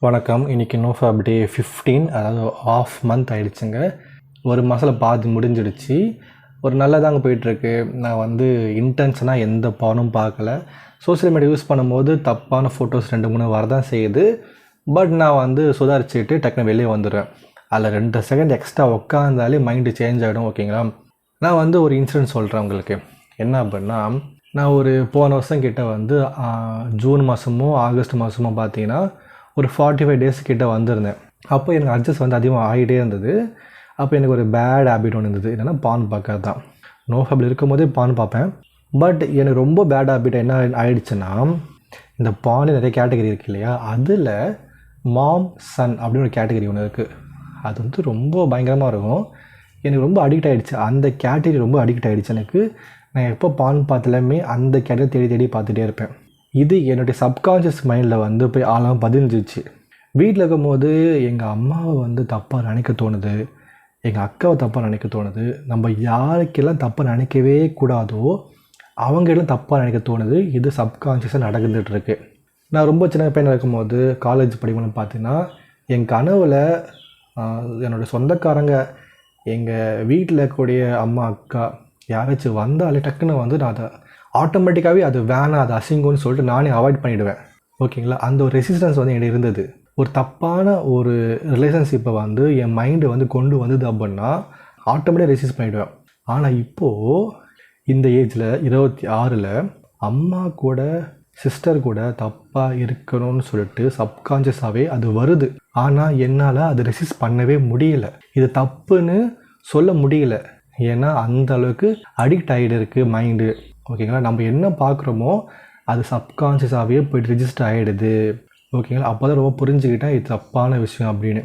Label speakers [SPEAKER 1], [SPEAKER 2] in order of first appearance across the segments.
[SPEAKER 1] வணக்கம். இன்றைக்கி நோஃபேப் டே 15, அதாவது ஆஃப் மந்த் ஆகிடுச்சுங்க. ஒரு மாதத்தில் பாதி முடிஞ்சிடுச்சு. ஒரு நல்லதாங்க போயிட்டுருக்கு. நான் வந்து இன்டென்ஷனாக எந்த பானும் பார்க்கல. சோஷியல் மீடியா யூஸ் பண்ணும்போது தப்பான ஃபோட்டோஸ் 2-3 வரதான் செய்யுது. பட் நான் வந்து சுதாரிச்சுட்டு டக்குன்னு வெளியே வந்துடுவேன். அதில் 2 செகண்ட் எக்ஸ்ட்ரா உட்காந்தாலே மைண்டு சேஞ்ச் ஆகிடும். ஓகேங்களா? நான் வந்து ஒரு இன்சிடென்ட் சொல்கிறேன் உங்களுக்கு. என்ன அப்படின்னா, நான் ஒரு போன வருஷம் கிட்ட வந்து ஜூன் மாதமோ ஆகஸ்ட் மாதமோ பார்த்தீங்கன்னா ஒரு 45 டேஸ் கிட்ட வந்திருந்தேன். அப்போ எனக்கு அட்ஜஸ்ட் வந்து அதிகமாக ஆகிட்டே இருந்தது. அப்போ எனக்கு ஒரு பேட் ஹேபிட் ஒன்று இருந்தது. என்னென்னா பான் பார்க்கறது தான். நோஃபேப்பில் இருக்கும்போதே பான் பார்ப்பேன். பட் எனக்கு ரொம்ப பேட் ஹேபிட் என்ன ஆகிடுச்சுன்னா, இந்த பான் நிறைய கேட்டகரி இருக்குது இல்லையா, அதில் மாம் சன் அப்படின்னு ஒரு கேட்டகரி ஒன்று இருக்குது. அது வந்து ரொம்ப பயங்கரமாக இருக்கும். எனக்கு ரொம்ப அடிக்ட் ஆகிடுச்சு. அந்த கேட்டகரி ரொம்ப அடிக்ட் ஆகிடுச்சு எனக்கு. நான் எப்போ பான் பார்த்தாலுமே அந்த கேட்டகரி தேடி தேடி பார்த்துட்டே இருப்பேன். இது என்னுடைய சப்கான்ஷியஸ் மைண்டில் வந்து போய் ஆழமாக பதிஞ்சிச்சு. வீட்டில் இருக்கும்போது எங்கள் அம்மாவை வந்து தப்பாக நினைக்க தோணுது, எங்கள் அக்காவை தப்பாக நினைக்க தோணுது. நம்ம யாருக்கெல்லாம் தப்பாக நினைக்கவே கூடாதோ அவங்கெல்லாம் தப்பாக நினைக்க தோணுது. இது சப்கான்ஷியஸாக நடந்துகிட்ருக்கு. நான் ரொம்ப சின்ன பையனாக இருக்கும்போது காலேஜ் படிக்கணும்னு பார்த்தீங்கன்னா, என் கனவில் என்னோடய சொந்தக்காரங்க, எங்கள் வீட்டில் இருக்கக்கூடிய அம்மா அக்கா யாராச்சும் வந்தாலே டக்குன்னு வந்து நான் அதை ஆட்டோமேட்டிக்காகவே அது வேணாம், அது அசிங்கம்னு சொல்லிட்டு நானே அவாய்ட் பண்ணிவிடுவேன். ஓகேங்களா? அந்த ஒரு ரெசிஸ்டன்ஸ் வந்து என்கிட்ட இருந்தது. ஒரு தப்பான ஒரு ரிலேஷன்ஷிப்பை வந்து என் மைண்டு வந்து கொண்டு வந்தது அப்படின்னா ஆட்டோமேட்டிக்காக ரெசிஸ்ட் பண்ணிவிடுவேன். ஆனால் இப்போது இந்த ஏஜில் 26ல் அம்மா கூட சிஸ்டர் கூட தப்பாக இருக்கணும்னு சொல்லிட்டு சப்கான்ஷியஸாகவே அது வருது. ஆனால் என்னால் அது ரெசிஸ்ட் பண்ணவே முடியல. இது தப்புன்னு சொல்ல முடியல. ஏன்னா அந்த அளவுக்கு அடிக்ட் ஆகிட்டு இருக்குது மைண்டு. ஓகேங்களா? நம்ம என்ன பார்க்குறோமோ அது சப்கான்ஷியஸாகவே போய்ட்டு ரிஜிஸ்டர் ஆகிடுது. ஓகேங்களா? அப்போ தான் ரொம்ப புரிஞ்சுக்கிட்டேன் இது தப்பான விஷயம் அப்படின்னு.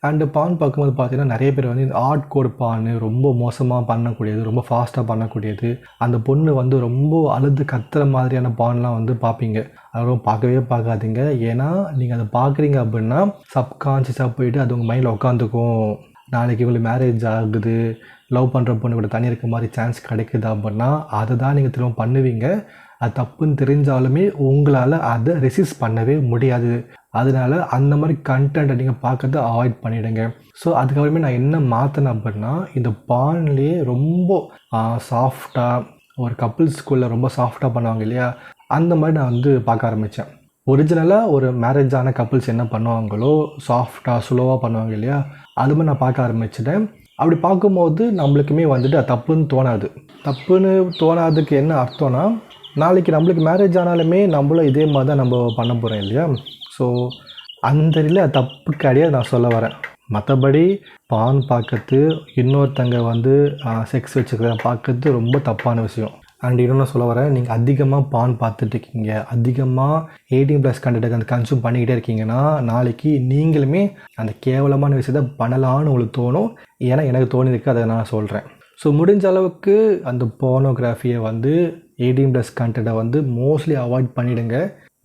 [SPEAKER 1] அண்டு பான் பார்க்கும்போது பார்த்தீங்கன்னா நிறைய பேர் வந்து இந்த ஆர்ட் கோட் பான் ரொம்ப மோசமாக பண்ணக்கூடியது, ரொம்ப ஃபாஸ்ட்டாக பண்ணக்கூடியது, அந்த பொண்ணு வந்து ரொம்ப அழுது கத்துற மாதிரியான பான்லாம் வந்து பார்ப்பீங்க. அதெல்லாம் பார்க்கவே பார்க்காதீங்க. ஏன்னா நீங்கள் அதை பார்க்குறீங்க அப்படின்னா சப்கான்ஷியஸாக போயிட்டு அது உங்கள் மைண்டில் உட்காந்துக்கும். நாளைக்கு உங்களுக்கு மேரேஜ் ஆகுது, லவ் பண்ணுற பொண்ணு கூட தனி இருக்க மாதிரி சான்ஸ் கிடைக்குது அப்படின்னா அதை தான் நீங்கள் திரும்ப பண்ணுவீங்க. அது தப்புன்னு தெரிஞ்சாலுமே உங்களால் அதை ரெசிஸ்ட் பண்ணவே முடியாது. அதனால் அந்த மாதிரி கண்டென்ட்டை நீங்கள் பார்க்கறத அவாய்ட் பண்ணிவிடுங்க. ஸோ அதுக்கப்புறமே நான் என்ன மாற்றினேன் அப்படின்னா, இந்த பான்லேயே ரொம்ப சாஃப்டாக ஒரு கப்புள்ஸ் ஸ்கூலில் ரொம்ப சாஃப்டாக பண்ணுவாங்க இல்லையா, அந்த மாதிரி நான் வந்து பார்க்க ஆரம்பித்தேன். ஒரிஜினலாக ஒரு மேரேஜ் ஆன கப்புள்ஸ் என்ன பண்ணுவாங்களோ சாஃப்டாக ஸ்லோவாக பண்ணுவாங்க இல்லையா, அது மாதிரி நான் பார்க்க ஆரம்பிச்சிட்டேன். அப்படி பார்க்கும்போது நம்மளுக்குமே வந்துட்டு அது தப்புன்னு தோணாது. தப்புன்னு தோணாதுக்கு என்ன அர்த்தம்னா, நாளைக்கு நம்மளுக்கு மேரேஜ் ஆனாலுமே நம்மளும் இதே மாதிரி தான் நம்ம பண்ண போகிறோம் இல்லையா. ஸோ அந்த அது தப்பு கிடையாது நான் சொல்ல வரேன். மற்றபடி பான் பார்க்கறது, இன்னொருத்தங்க வந்து செக்ஸ் வச்சுக்கிறத பார்க்கறது ரொம்ப தப்பான விஷயம். அண்ட் இன்னொன்று சொல்ல வரேன், நீங்கள் அதிகமாக பான் பார்த்துட்ருக்கீங்க, அதிகமாக 18+ கண்டென்ட் அந்த கன்சியூம் பண்ணிக்கிட்டே இருக்கீங்கன்னா நாளைக்கு நீங்களுமே அந்த கேவலமான விஷயத்த பண்ணலான்னு உங்களுக்கு தோணும். ஏன்னா எனக்கு தோணிருக்கு, அதை நான் சொல்கிறேன். ஸோ முடிஞ்ச அளவுக்கு அந்த போனோகிராஃபியை வந்து 18+ கண்டென்ட்டை வந்து மோஸ்ட்லி அவாய்ட் பண்ணிவிடுங்க.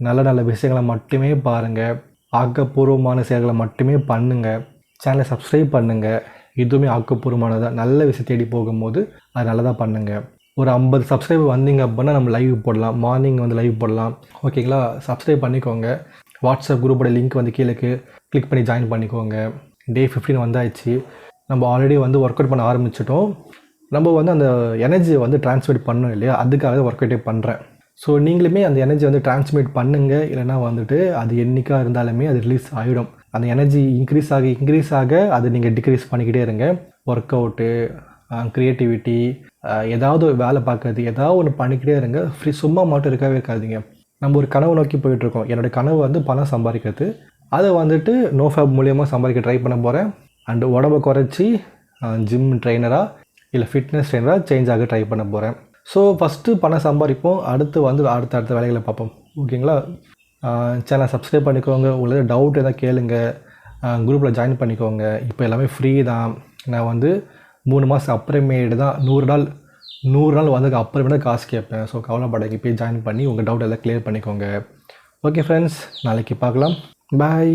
[SPEAKER 1] நல்ல நல்ல விஷயங்களை மட்டுமே பாருங்கள், ஆக்கப்பூர்வமான செயல்களை மட்டுமே பண்ணுங்கள். சேனலை சப்ஸ்கிரைப் பண்ணுங்கள். இதுவுமே ஆக்கப்பூர்வமானதாக நல்ல விஷயம் தேடி போகும்போது அது நல்லதாக பண்ணுங்கள். ஒரு 50 சப்ஸ்கிரைபர் வந்தீங்க அப்படின்னா நம்ம லைவ் போடலாம், மார்னிங் வந்து லைவ் போடலாம். ஓகேங்களா? சப்ஸ்கிரைப் பண்ணிக்கோங்க. வாட்ஸ்அப் குரூப்போட லிங்க் வந்து கீழே கிளிக் பண்ணி ஜாயின் பண்ணிக்கோங்க. டே 15 வந்தாச்சு. நம்ம ஆல்ரெடி வந்து ஒர்க் அவுட் பண்ண ஆரம்பிச்சிட்டோம். நம்ம வந்து அந்த எனர்ஜியை வந்து ட்ரான்ஸ்மிட் பண்ணணும் இல்லையா, அதுக்காக ஒர்க் அவுட்டே பண்ணுறேன். ஸோ நீங்களுமே அந்த எனர்ஜி வந்து ட்ரான்ஸ்மிட் பண்ணுங்கள். இல்லைனா வந்துட்டு அது என்றைக்காக இருந்தாலுமே அது ரிலீஸ் ஆகிடும். அந்த எனர்ஜி இன்க்ரீஸ் ஆக அது நீங்கள் டிக்ரீஸ் பண்ணிக்கிட்டே இருங்க. ஒர்க் அவுட்டு, க்ரியேட்டிவிட்டி, ஏதாவது ஒரு வேலை பார்க்குறது, ஏதாவது ஒன்று பண்ணிக்கிட்டே இருங்க. சும்மா மட்டும் இருக்கவே இருக்காதீங்க. நம்ம ஒரு கனவு நோக்கி போயிட்டுருக்கோம். என்னோடய கனவு வந்து பணம் சம்பாதிக்கிறது. அதை வந்துட்டு நோஃபேப் மூலியமாக சம்பாதிக்க ட்ரை பண்ண போகிறேன். அண்டு உடம்பை குறைச்சி ஜிம் ட்ரெயினராக இல்லை ஃபிட்னஸ் ட்ரெயினராக சேஞ்ச் ஆக ட்ரை பண்ண போகிறேன். ஸோ ஃபஸ்ட்டு பணம் சம்பாதிப்போம், அடுத்து வந்து அடுத்த வேலைகளை பார்ப்போம். ஓகேங்களா? சேனலை சப்ஸ்கிரைப் பண்ணிக்கோங்க. உங்களுக்கு டவுட் எதாவது கேளுங்க, குரூப்பில் ஜாயின் பண்ணிக்கோங்க. இப்போ எல்லாமே ஃப்ரீ தான். நான் வந்து 3 மாதம் அப்புறமேட்டு தான் 100 நாள் வந்ததுக்கு அப்புறமேட்டு காசு கேட்பேன். ஸோ கவலைப்படாதீங்க, போய் ஜாயின் பண்ணி உங்கள் டவுட் எல்லாம் கிளியர் பண்ணிக்கோங்க. ஓகே ஃப்ரெண்ட்ஸ், நாளைக்கு பார்க்கலாம். பாய்.